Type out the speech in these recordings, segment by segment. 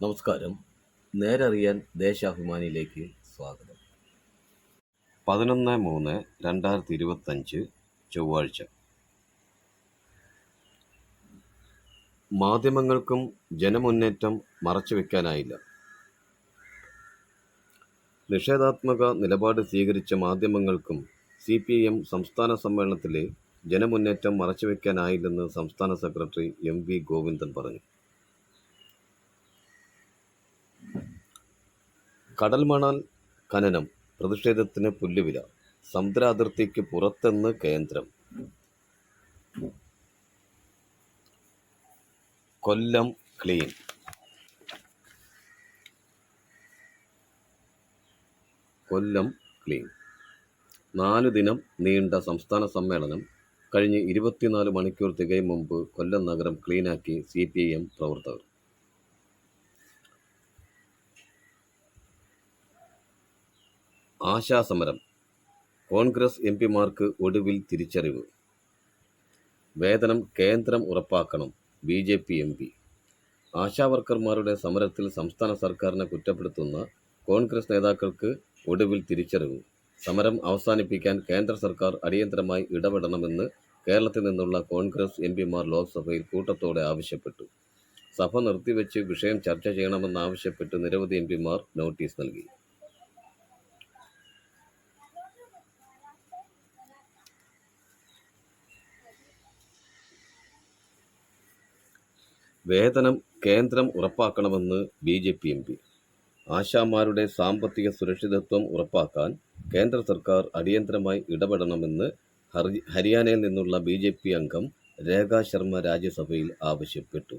നമസ്കാരം. നേരറിയാൻ ദേശാഭിമാനിയിലേക്ക് സ്വാഗതം. 11/3/2025 ചൊവ്വാഴ്ച. മാധ്യമങ്ങൾക്കും ജനമുന്നേറ്റം മറച്ചുവെക്കാനായില്ല. നിഷേധാത്മക നിലപാട് സ്വീകരിച്ച മാധ്യമങ്ങൾക്കും CPIM സംസ്ഥാന സമ്മേളനത്തിലെ ജനമുന്നേറ്റം മറച്ചുവെക്കാനായില്ലെന്ന് സംസ്ഥാന സെക്രട്ടറി MV ഗോവിന്ദൻ പറഞ്ഞു. കടൽമണൽ ഖനനം പ്രതിഷേധത്തിന് പുല്ലുവില. സമുദ്രാതിർത്തിക്ക് പുറത്തെന്ന് കേന്ദ്രം. കൊല്ലം ക്ലീൻ. കൊല്ലം ക്ലീൻ. 4 ദിനം നീണ്ട സംസ്ഥാന സമ്മേളനം കഴിഞ്ഞ് 24 മണിക്കൂർ തികയും മുമ്പ് കൊല്ലം നഗരം ക്ലീനാക്കി CPIM പ്രവർത്തകർ. ആശാസമരം. കോൺഗ്രസ് MPമാർക്ക് ഒടുവിൽ തിരിച്ചറിവ്. വേതനം കേന്ദ്രം ഉറപ്പാക്കണം. BJP MP. ആശാവർക്കർമാരുടെ സമരത്തിൽ സംസ്ഥാന സർക്കാരിനെ കുറ്റപ്പെടുത്തുന്ന കോൺഗ്രസ് നേതാക്കൾക്ക് ഒടുവിൽ തിരിച്ചറിവ്. സമരം അവസാനിപ്പിക്കാൻ കേന്ദ്ര സർക്കാർ അടിയന്തരമായി ഇടപെടണമെന്ന് കേരളത്തിൽ നിന്നുള്ള കോൺഗ്രസ് MPമാർ ലോക്സഭയിൽ കൂട്ടത്തോടെ ആവശ്യപ്പെട്ടു. സഭ നിർത്തിവെച്ച് വിഷയം ചർച്ച ചെയ്യണമെന്നാവശ്യപ്പെട്ട് നിരവധി MPമാർ നോട്ടീസ് നൽകി. വേതനം കേന്ദ്രം ഉറപ്പാക്കണമെന്ന് BJP MP. ആശാമാരുടെ സാമ്പത്തിക സുരക്ഷിതത്വം ഉറപ്പാക്കാൻ കേന്ദ്ര സർക്കാർ അടിയന്തരമായി ഇടപെടണമെന്ന് ഹരിയാനയിൽ നിന്നുള്ള BJP അംഗം രേഖ ശർമ്മ രാജ്യസഭയിൽ ആവശ്യപ്പെട്ടു.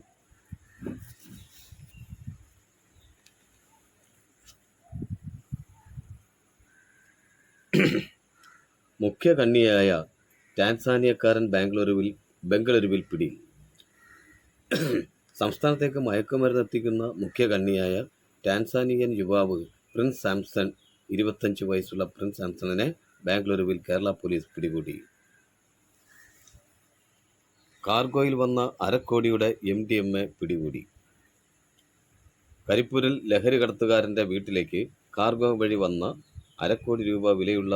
മുഖ്യകണ്ണിയായ ടാൻസാനിയക്കാരൻ ബംഗളൂരുവിൽ പിടിയിൽ. സംസ്ഥാനത്തേക്ക് മയക്കുമരുന്ന് എത്തിക്കുന്ന മുഖ്യകണ്ണിയായ ടാൻസാനിയൻ യുവാവ് പ്രിൻസ് സാംസൺ 25 വയസ്സുള്ള പ്രിൻസ് സാംസണിനെ ബാംഗ്ലൂരുവിൽ കേരള പോലീസ് പിടികൂടി. കാർഗോയിൽ വന്ന അരക്കോടിയുടെ MDMA പിടികൂടി. കരിപ്പൂരിൽ ലഹരി കടത്തുകാരൻ്റെ വീട്ടിലേക്ക് കാർഗോ വഴി വന്ന അരക്കോടി രൂപ വിലയുള്ള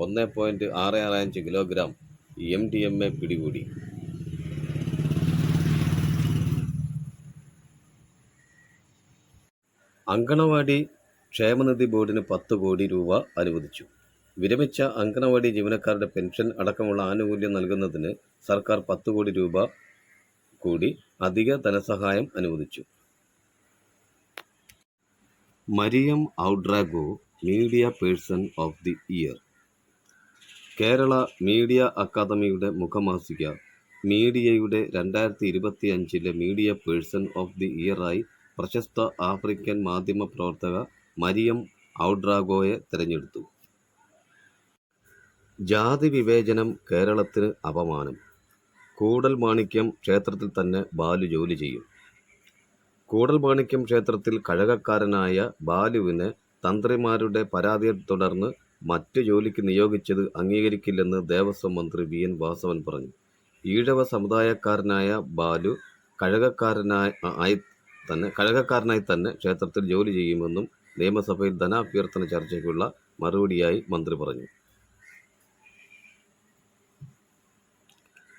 1.665 കിലോഗ്രാം MDMA പിടികൂടി. അങ്കണവാടി ക്ഷേമനിധി ബോർഡിന് 10 കോടി രൂപ അനുവദിച്ചു. വിരമിച്ച അങ്കണവാടി ജീവനക്കാരുടെ പെൻഷൻ അടക്കമുള്ള ആനുകൂല്യം നൽകുന്നതിന് സർക്കാർ 10 കോടി രൂപ കൂടി അധിക ധനസഹായം അനുവദിച്ചു. Mariam Ouedraogo media person of the year. Kerala media അക്കാദമിയുടെ മുഖമാസിക മീഡിയയുടെ 2025 മീഡിയ പേഴ്സൺ ഓഫ് ദി ഇയറായി പ്രശസ്ത ആഫ്രിക്കൻ മാധ്യമ പ്രവർത്തക മരിയം ഔഡ്രാഗോയെ തെരഞ്ഞെടുത്തു. ജാതി വിവേചനം കേരളത്തിന് അപമാനം. കൂടൽമാണിക്യം ക്ഷേത്രത്തിൽ തന്നെ ബാലു ജോലി ചെയ്യും. കൂടൽമാണിക്യം ക്ഷേത്രത്തിൽ കഴകക്കാരനായ ബാലുവിനെ തന്ത്രിമാരുടെ പരാതിയെ തുടർന്ന് മറ്റ് ജോലിക്ക് നിയോഗിച്ചത് അംഗീകരിക്കില്ലെന്ന് ദേവസ്വം മന്ത്രി VN വാസവൻ പറഞ്ഞു. ഈഴവ സമുദായക്കാരനായ ബാലു കഴകക്കാരനായി തന്നെ ക്ഷേത്രത്തിൽ ജോലി ചെയ്യുമെന്നും നിയമസഭയിൽ ധനാഭ്യർത്ഥന ചർച്ചയ്ക്കുള്ള മറുപടിയായി മന്ത്രി പറഞ്ഞു.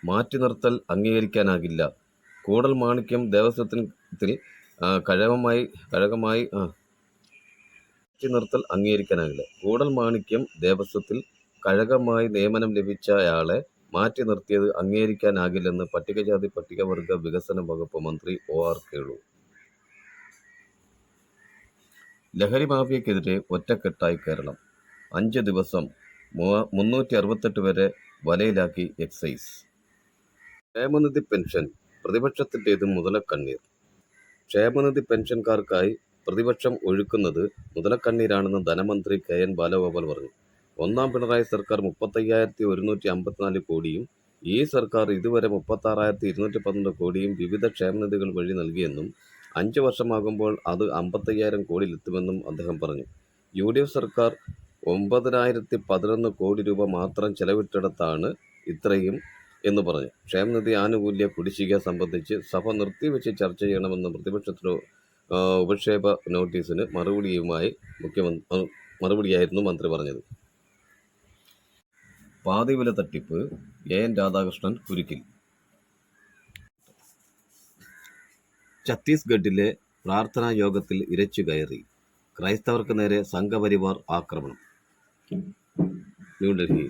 മാറ്റി നിർത്തൽ അംഗീകരിക്കാനാകില്ല. കൂടൽമാണിക്യം ദേവസ്വത്തിൽ നിർത്തൽ അംഗീകരിക്കാനാകില്ല. കൂടൽമാണിക്യം ദേവസ്വത്തിൽ കഴകമായി നിയമനം ലഭിച്ചയാളെ മാറ്റി നിർത്തിയത് അംഗീകരിക്കാനാകില്ലെന്ന് പട്ടികജാതി പട്ടികവർഗ വികസന വകുപ്പ് മന്ത്രി OR കേളു. ലഹരി മാഫിയക്കെതിരെ ഒറ്റക്കെട്ടായി കേരളം. 5 ദിവസം 368 വരെ വലയിലാക്കി എക്സൈസ്. ക്ഷേമനിധി പെൻഷൻ പ്രതിപക്ഷത്തിൻ്റേത് മുതലക്കണ്ണീർ. ക്ഷേമനിധി പെൻഷൻകാർക്കായി പ്രതിപക്ഷം ഒഴുക്കുന്നത് മുതലക്കണ്ണീരാണെന്ന് ധനമന്ത്രി KN ബാലഗോപാൽ പറഞ്ഞു. ഒന്നാം പിണറായി സർക്കാർ 35,154 കോടിയും ഈ സർക്കാർ ഇതുവരെ 36,212 കോടിയും വിവിധ ക്ഷേമനിധികൾ വഴി നൽകിയെന്നും 5 വർഷമാകുമ്പോൾ അത് 55,000 കോടിയിലെത്തുമെന്നും അദ്ദേഹം പറഞ്ഞു. UDF സർക്കാർ 9,011 കോടി രൂപ മാത്രം ചെലവിട്ടിടത്താണ് ഇത്രയും എന്ന് പറഞ്ഞു. ക്ഷേമനിധി ആനുകൂല്യ കുടിശ്ശിക സംബന്ധിച്ച് സഭ നിർത്തിവെച്ച് ചർച്ച ചെയ്യണമെന്ന് ഉപക്ഷേപ നോട്ടീസിന് മറുപടിയായിരുന്നു മന്ത്രി പറഞ്ഞത്. പാതിവില തട്ടിപ്പ്, AN രാധാകൃഷ്ണൻ കുരുക്കിൽ. ഛത്തീസ്ഗഡിലെ പ്രാർത്ഥനാ യോഗത്തിൽ ഇരച്ചുകയറി ക്രൈസ്തവർക്ക് നേരെ സംഘപരിവാർ ആക്രമണം. ന്യൂഡൽഹി.